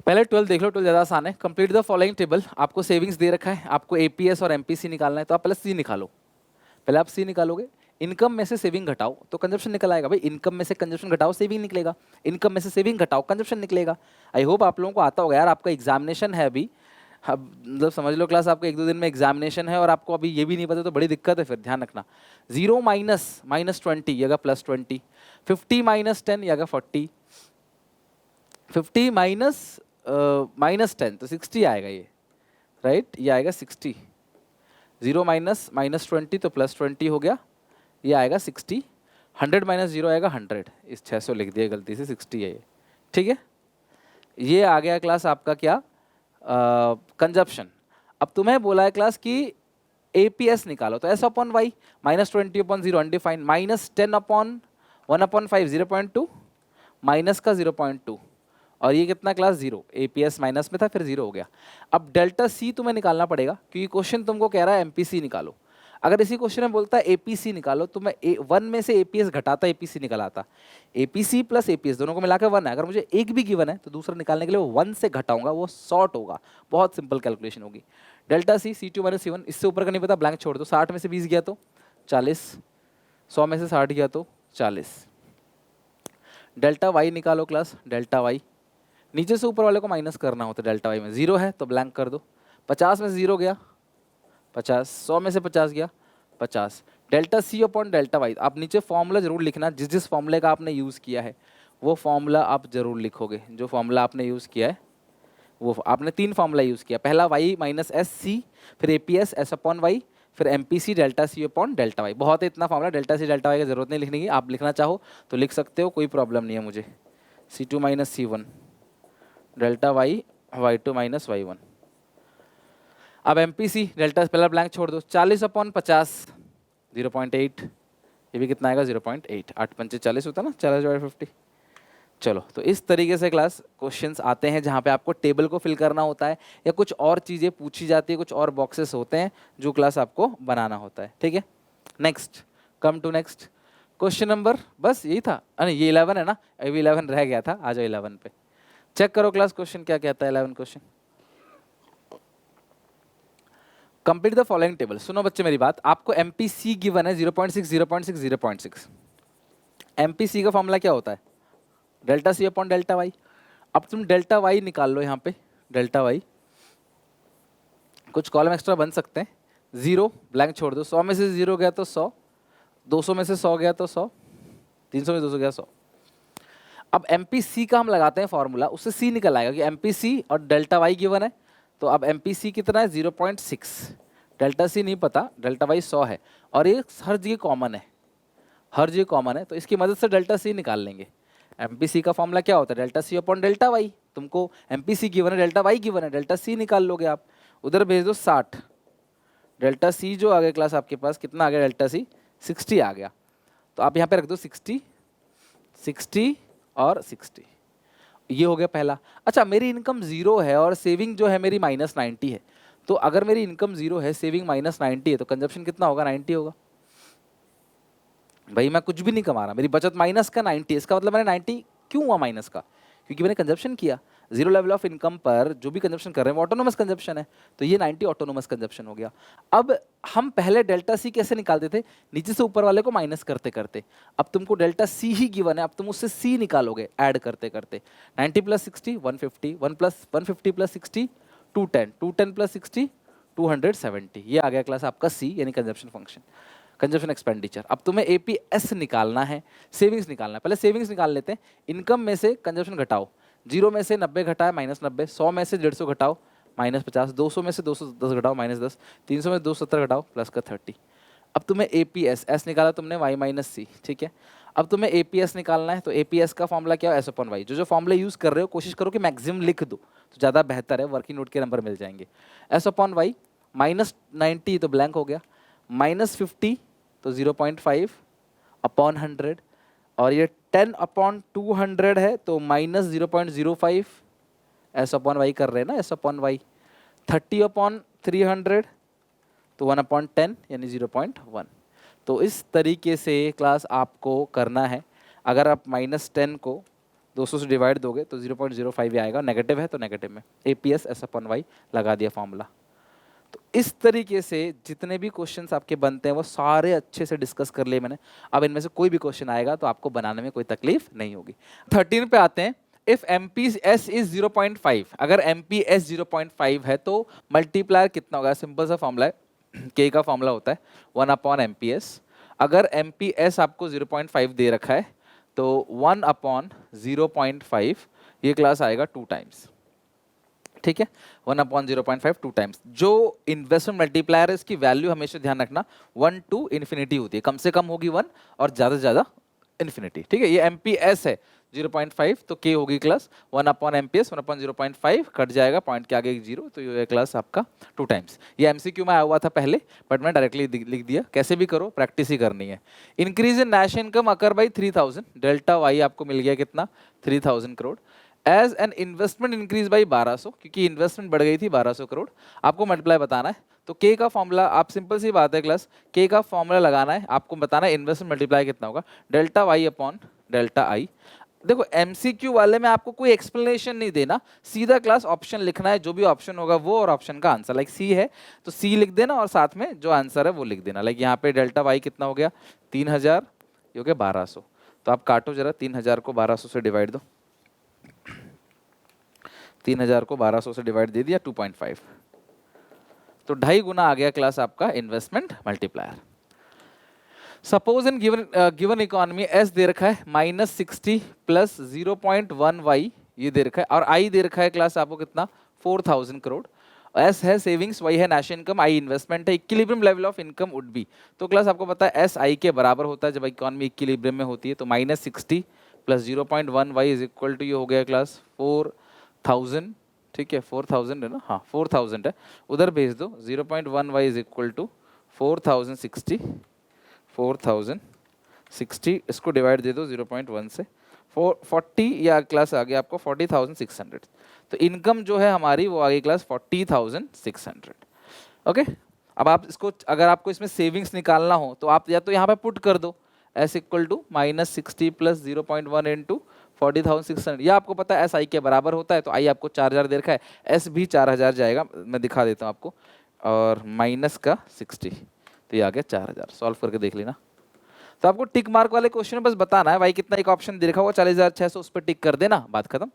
पहले 12 देख लो, 12 ज़्यादा आसान है। कंप्लीट द फॉलोइंग टेबल, आपको सेविंग्स दे रखा है, आपको एपीएस और एमपीसी निकालना है, तो आप पहले सी निकालो। पहले आप सी निकालोगे, इनकम में से सेविंग घटाओ तो कंजप्शन निकल आएगा। भाई इनकम में से कंजप्शन घटाओ सेविंग निकलेगा, इनकम में से सेविंग घटाओ कंजप्शन निकलेगा। आई होप आप लोगों को आता होगा यार, आपका एग्जामिनेशन है अभी, अब मतलब समझ लो क्लास आपका 1-2 दिन में एग्जामिनेशन है और आपको अभी ये भी नहीं पता तो बड़ी दिक्कत है। फिर ध्यान रखना 0 माइनस -20 या +20, 50 - 10 या 40, 50 -10 तो 60 आएगा ये, राइट, ये आएगा 60। 0 माइनस -20 तो +20 हो गया, ये आएगा 60। 100 - 0 आएगा 100, इस 600 लिख दिया गलती से, 60 है ये, ठीक है। ये आ गया क्लास आपका क्या, कंजप्शन। अब तुम्हें बोला है क्लास कि एपीएस निकालो, तो S/Y -20/0 अनडिफाइंड, -10/1/5 0.2, माइनस का 0.2, और ये कितना क्लास 0, एपीएस माइनस में था फिर 0 हो गया। अब डेल्टा सी तुम्हें निकालना पड़ेगा क्योंकि क्वेश्चन तुमको कह रहा है एमपीसी निकालो। अगर इसी क्वेश्चन में बोलता है एपीसी निकालो तो मैं 1 में से एपीएस घटाता एपीसी निकल आता। एपीसी प्लस एपीएस दोनों को मिलाकर 1 है, अगर मुझे एक भी गिवन है तो दूसरा निकालने के लिए वो 1 से घटाऊंगा, वो सॉर्ट होगा। बहुत सिंपल कैलकुलेशन होगी। डेल्टा सी C2 - C1, इससे ऊपर का नहीं पता, ब्लैंक छोड़ दो। 60 में से 20 गया तो 40, 100 में से 60 गया तो 40। डेल्टा वाई निकालो क्लास, डेल्टा वाई नीचे से ऊपर वाले को माइनस करना होता है। डेल्टा वाई में 0 है तो ब्लैंक कर दो। 50 में से 0 गया 50, 100 में से 50 गया 50। Delta C upon delta Y, आप नीचे फॉर्मूला जरूर लिखना, जिस जिस फॉर्मूले का आपने यूज़ किया है वो फॉर्मूला आप जरूर लिखोगे। जो फॉर्मूला आपने यूज़ किया है वो, आपने 3 फॉर्मूला यूज़ किया, पहला वाई माइनस एस सी, फिर एपीएस एस अपॉन वाई, फिर MPC delta C upon delta Y. बहुत है इतना formula, delta C delta Y की जरूरत नहीं लिखने की, आप लिखना चाहो तो लिख सकते हो, कोई प्रॉब्लम नहीं है मुझे। C2 - C1 delta Y y2 - y1। अब एमपीसी डेल्टा पहला ब्लैंक छोड़ दो, 40/50 0.8, ये भी कितना आएगा 0.8, 8×5 = 40 होता है ना, 40/50। चलो, तो इस तरीके से क्लास क्वेश्चंस आते हैं जहाँ पे आपको टेबल को फिल करना होता है या कुछ और चीज़ें पूछी जाती है, कुछ और बॉक्सेस होते हैं जो क्लास आपको बनाना होता है, ठीक है। Next, come to next question number, बस यही था। अरे ये 11 है ना, अभी 11 रह गया था, आ जाओ 11 पे। चेक करो क्लास क्वेश्चन क्या कहता है। 11 question, complete the following table. सुनो बच्चे मेरी बात, आपको एमपीसी गिवन है 0.6 0.6 0.6। एमपीसी का फॉर्मूला क्या होता है, delta C upon delta Y. अब तुम डेल्टा वाई निकाल लो, यहाँ पे डेल्टा वाई कुछ कॉलम एक्स्ट्रा बन सकते हैं। 0 ब्लैंक छोड़ दो, 100 में से 0 गया तो 100, 200 में से 100 गया तो 100, 300 में 200 गया 100। अब एमपीसी का हम लगाते हैं फॉर्मूला, उससे सी निकल आएगा कि एमपीसी और डेल्टा वाई गिवन है, तो अब एमपीसी कितना है 0.6, डेल्टा सी नहीं पता, डेल्टा वाई 100 है, और ये हर जगह कॉमन है, हर जगह कॉमन है, तो इसकी मदद से डेल्टा सी निकाल लेंगे। एमपीसी का फॉर्मूला क्या होता है, delta C upon delta Y. तुमको एमपीसी गिवन है, डेल्टा वाई गिवन है, डेल्टा सी निकाल लोगे आप, उधर भेज दो 60। डेल्टा सी जो आ गया क्लास आपके पास कितना आ गया, डेल्टा सी 60 आ गया, तो आप यहाँ पे रख दो 60, 60 और 60, ये हो गया पहला। अच्छा, मेरी इनकम 0 है और सेविंग जो है मेरी -90 है, तो अगर मेरी इनकम 0 है, सेविंग -90 है, तो कंजप्शन कितना होगा, 90 होगा। भाई मैं कुछ भी नहीं कमा रहा, मेरी बचत माइनस का 90, इसका मतलब मैंने 90 क्यों हुआ माइनस का, क्योंकि मैंने कंजप्शन किया। 0 लेवल ऑफ इनकम पर जो भी कंजप्शन कर रहे हैं वो ऑटोनोमस कंजप्शन है, तो ये 90 ऑटोनोमस कंजप्शन हो गया। अब हम पहले डेल्टा सी कैसे निकालते थे, नीचे से ऊपर वाले को माइनस करते करते। अब तुमको डेल्टा सी ही गिवन है, अब तुम उससे सी निकालोगे ऐड करते करते। 90 + 60 150, 150 + 60 210, 210 + 60 270, ये आ गया क्लास आपका सी, यानी कंजप्शन फंक्शन, कंजप्शन एक्सपेंडिचर। अब तुम्हें एपीएस निकालना है, सेविंग्स निकालना है। पहले सेविंग्स निकाल लेते हैं। इनकम में से कंजप्शन घटाओ, 0 में से 90 घटाए -90, 100 में से 150 घटाओ -50, 200 में से 210 घटाओ -10, 300 में 270 घटाओ प्लस का 30। अब तुम्हें एपीएस एस निकाला तुमने y माइनस सी, ठीक है। अब तुम्हें एपीएस निकालना है, तो एपीएस का फॉर्मूला क्या है, एस अपॉन वाई। जो फॉर्मूला यूज कर रहे हो कोशिश करो कि मैक्सिमम लिख दो, तो ज़्यादा बेहतर है, वर्किंग नोट के नंबर मिल जाएंगे। एस अपॉन वाई -90 तो ब्लैंक हो गया, -50 तो 0.5 अपॉन 100, और ये 10 अपॉन 200 है तो -0.05 एस अपॉन वाई कर रहे हैं ना, एस अपॉन वाई। 30 अपॉन 300 तो 1 अपॉन 10 यानी 0.1। तो इस तरीके से क्लास आपको करना है। अगर आप -10 को 200 से डिवाइड दोगे तो 0.05 ही आएगा, नेगेटिव है तो नेगेटिव में एपीएस एस अपॉन वाई लगा दिया फॉर्मूला। तो इस तरीके से जितने भी क्वेश्चंस आपके बनते हैं वो सारे अच्छे से डिस्कस कर लिए मैंने। अब इनमें से कोई भी क्वेश्चन आएगा तो आपको बनाने में कोई तकलीफ नहीं होगी। 13 पे आते हैं। इफ एमपीएस इज 0.5, अगर एमपीएस 0.5 है तो मल्टीप्लायर कितना होगा? सिंपल सा फॉर्मूला है, के का फॉर्मूला होता है 1 अपॉन एमपीएस। अगर एमपीएस आपको 0.5 दे रखा है तो 1 अपॉन 0.5 ये क्लास आएगा 2 टाइम्स, ठीक है। 1 अपॉन 0.5 2 टाइम्स। जो इन्वेस्टमेंट मल्टीप्लायर है इसकी वैल्यू हमेशा ध्यान रखना 1 टू इन्फिनिटी होती है, कम से कम होगी 1 और ज़्यादा से ज़्यादा इन्फिनिटी, ठीक है। ये एमपीएस है 0.5 तो के होगी class 1 upon MPS, 1 upon 0.5 cut जाएगा, पॉइंट के आगे एक 0, तो ये क्लास आपका 2 टाइम्स। ये एमसीक्यू में आया हुआ था पहले, बट मैं डायरेक्टली लिख दिया। कैसे भी करो, प्रैक्टिस ही करनी है। Increase in national income occur by 3000, delta Y आपको मिल गया कितना? 3000 crore. As an investment increase by 1200, क्योंकि इन्वेस्टमेंट बढ़ गई थी 1200 करोड़। आपको मल्टीप्लाई बताना है, तो के का फॉर्मूला, आप सिंपल सी बात है क्लास, के का फॉर्मूला लगाना है, आपको बताना है इन्वेस्टमेंट मल्टीप्लाई कितना होगा, delta Y upon delta I. देखो एमसीक्यू वाले में आपको कोई एक्सप्लेनेशन नहीं देना, सीधा क्लास ऑप्शन लिखना है, जो भी ऑप्शन होगा वो और ऑप्शन का आंसर। लाइक सी है तो सी लिख देना और साथ में जो आंसर है वो लिख देना। लाइक यहाँ पे डेल्टा वाई कितना हो गया? 3000, ये हो गया 1200। तो आप काटो जरा, 3000 को 1200 से डिवाइड दो, 3000 को 1200 से डिवाइड दे दिया 2.5, तो 2.5 गुना आ गया क्लास आपका investment multiplier. Suppose in given economy S दे रखा है -60 प्लस 0.1 वाई ये दे रखा है, और आई दे रखा है क्लास आपको कितना? 4000 करोड़। एस है सेविंग्स, वाई है नेशनल इनकम, आई इन्वेस्टमेंट है। Equilibrium level of income would be, तो क्लास आपको पता है एस आई के बराबर होता है जब इकोनॉमी इक्विलिब्रियम में होती है। तो -60 plus 0.1 Y is equal to, ये हो गया क्लास 4000, ठीक है। 4000 है ना, हाँ 4000 है, उधर भेज दो। 0.1 वाई इज इक्वल टू 4060, 4060 इसको डिवाइड दे दो 0.1 से, 40 या क्लास आ गया आपको 40,600। तो इनकम जो है हमारी वो आ गई क्लास 40,600। ओके, अब आप इसको, अगर आपको इसमें सेविंग्स निकालना हो तो आप या तो यहाँ पे पुट कर दो S equal to -60 plus 0.1 into 40,600, या आपको पता है एस आई के बराबर होता है, तो आई आपको 4000 दे रखा है, एस भी 4000 जाएगा, मैं दिखा देता हूँ आपको, और माइनस का 60, तो ये आ गया 4000। सॉल्व करके देख लेना। तो आपको टिक मार्क वाले क्वेश्चन में बस बताना है भाई कितना, एक ऑप्शन दे रखा होगा 40,600, उस पर टिक कर देना, बात खत्म।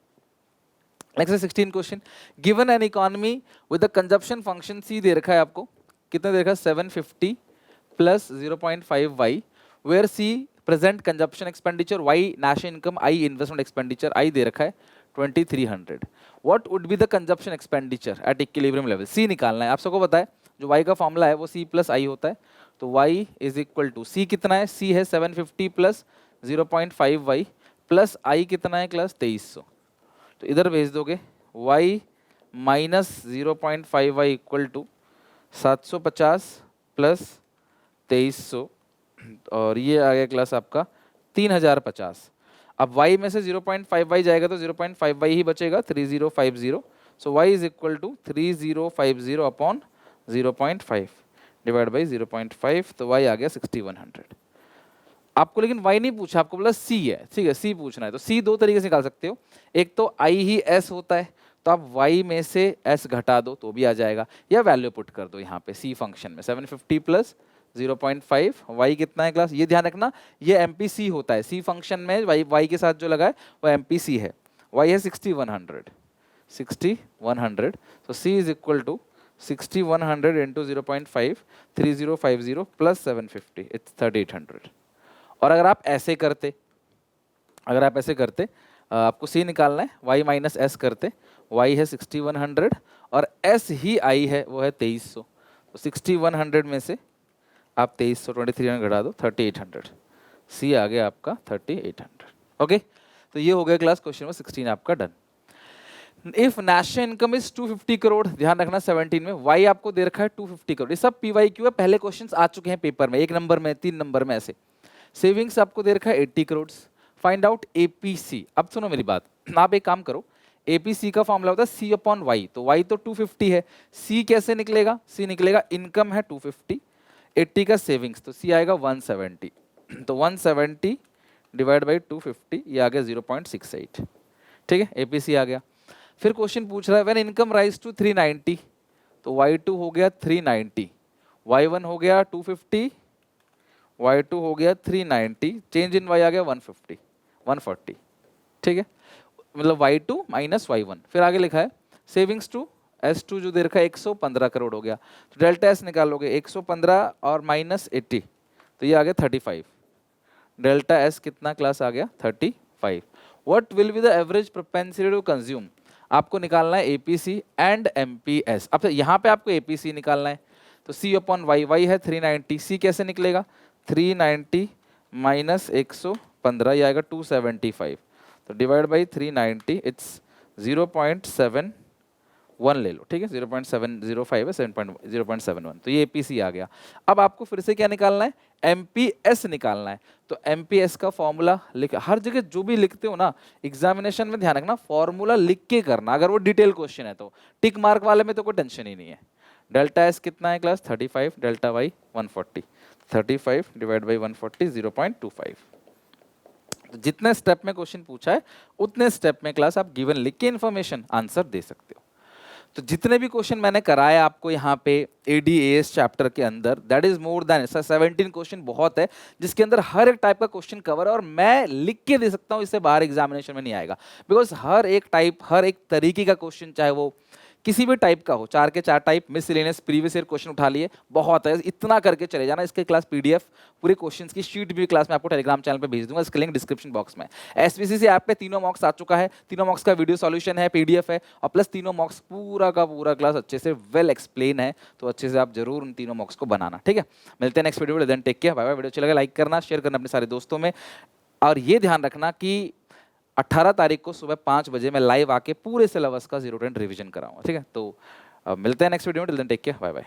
Next 16 question, given an economy with the consumption function C दे रखा है आपको, कितना दे रखा है? 750 plus 0.5 Y, where C present consumption expenditure, Y national income, I investment expenditure, I दे रखा है 2300। What would be the consumption expenditure at equilibrium level? C निकालना है। आप सबको पता है जो वाई का फॉर्मूला है वो सी प्लस आई होता है, तो y इज इक्वल टू, सी कितना है? सी है 750 प्लस 0.5 वाई, प्लस आई कितना है क्लास? 2300। तो इधर भेज दोगे y minus 0.5 Y equal to 750 plus 2300, और ये आ गया क्लास आपका 3050। अब y में से 0.5 वाई जाएगा तो 0.5 वाई ही बचेगा, 3050। So y is equal to 3050 upon 0.5 divide by 0.5, तो y आ गया 6100। आपको लेकिन y नहीं पूछा, आपको बोला c है, ठीक है, c पूछना है। तो c दो तरीके से निकाल सकते हो, एक तो i ही s होता है, तो आप y में से s घटा दो तो भी आ जाएगा, या वैल्यू पुट कर दो यहाँ पे c फंक्शन में 750 प्लस 0.5, y कितना है क्लास? ये ध्यान रखना, ये MPC होता है c फंक्शन में, y के साथ जो लगा है वो MPC है, y है 6100, 6100। तो c is equal to 6100 into 0.5, 3050 plus 750, it's 3800। और अगर आप ऐसे करते, आपको सी निकालना है, y माइनस एस करते, y है 6100 और s ही i है, वो है 2300। तो 6100 में से आप 2300 2300 घटा दो 3800, सी आ गया आपका 3800। ओके, तो ये हो गया क्लास क्वेश्चन नंबर 16 आपका done. If national income is 250 crore, ध्यान रखना 17 में y आपको दे रखा है 250 करोड़, ये सब PYQ है, पहले क्वेश्चंस आ चुके हैं पेपर में, 1 नंबर में 3 नंबर में ऐसे। सेविंग्स आपको दे रखा है 80 करोड़, फाइंड आउट APC। अब सुनो मेरी बात, आप एक काम करो, APC का फॉर्मूला होता है C अपॉन Y, तो Y तो 250 है, C कैसे निकलेगा, C निकलेगा इनकम है 250, 80 का सेविंग्स, तो C आएगा 170, तो 170 डिवाइड बाई 250, ये आ गया 0.68। ठीक है, APC आ गया। फिर क्वेश्चन पूछ रहा है व्हेन इनकम राइज टू 390, तो Y2 हो गया 390, Y1 हो गया 250, Y2 हो गया 390, चेंज इन Y आ गया 150 140। ठीक है, मतलब Y2 माइनस Y1। फिर आगे लिखा है सेविंग्स टू S2 जो दे रखा है 115 करोड़ हो गया, तो डेल्टा S निकालोगे 115 और माइनस 80, तो ये आ गया 35। डेल्टा S कितना क्लास आ गया 35। What will be the average propensity to consume, आपको निकालना है APC एंड MPS। अब यहाँ पे आपको APC निकालना है, तो C अपॉन Y है 390, C कैसे निकलेगा 390 माइनस 115, ये आएगा 275, तो डिवाइड बाई 390 इट्स 0.71 ले लो। ठीक है, 0.705 है, 0.71, तो ये APC आ गया। अब आपको फिर से क्या निकालना है, MPS निकालना है। तो MPS का फॉर्मूला लिख, हर जगह जो भी लिखते हो ना एग्जामिनेशन में ध्यान रखना फॉर्मूला लिख के करना, अगर वो डिटेल क्वेश्चन है तो। टिक मार्क वाले में तो कोई टेंशन ही नहीं है। डेल्टा S कितना है class 35, delta Y 140, 35 divide by 140 0.25। तो जितने स्टेप में क्वेश्चन पूछा है उतने स्टेप में क्लास आप गिवन लिख के इन्फॉर्मेशन आंसर दे सकते हो। तो जितने भी क्वेश्चन मैंने कराए आपको यहाँ पे ADAS चैप्टर के अंदर, that is more than 17 question बहुत है, जिसके अंदर हर एक टाइप का क्वेश्चन कवर है और मैं लिख के दे सकता हूँ, इससे बाहर एग्जामिनेशन में नहीं आएगा। बिकॉज हर एक टाइप, हर एक तरीके का क्वेश्चन, चाहे वो किसी भी टाइप का हो, 4 के 4 type, miscellaneous previous year question उठा लिए, बहुत है, इतना करके चले जाना। इसके क्लास PDF पूरे क्वेश्चंस की शीट भी क्लास में आपको टेलीग्राम चैनल पे भेज दूंगा, इसका लिंक डिस्क्रिप्शन बॉक्स में। SPCC ऐप पे तीनों मॉक्स आ चुका है, तीनों मॉक्स का वीडियो सॉल्यूशन है, PDF है, और प्लस तीनों मॉक्स पूरा का पूरा क्लास अच्छे से वेल एक्सप्लेन है, तो अच्छे से आप जरूर उन तीनों मॉक्स को बनाना। ठीक है, मिलते हैं नेक्स्ट वीडियो में, then take care, bye bye. Video अच्छा लगा लाइक करना, शेयर करना अपने सारे दोस्तों में, और ये ध्यान रखना कि 18 तारीख को सुबह 5 बजे मैं लाइव आके पूरे सिलेबस का 0 10 रिवीजन कराऊंगा। ठीक है, तो मिलते हैं नेक्स्ट वीडियो में, till then take care, bye bye.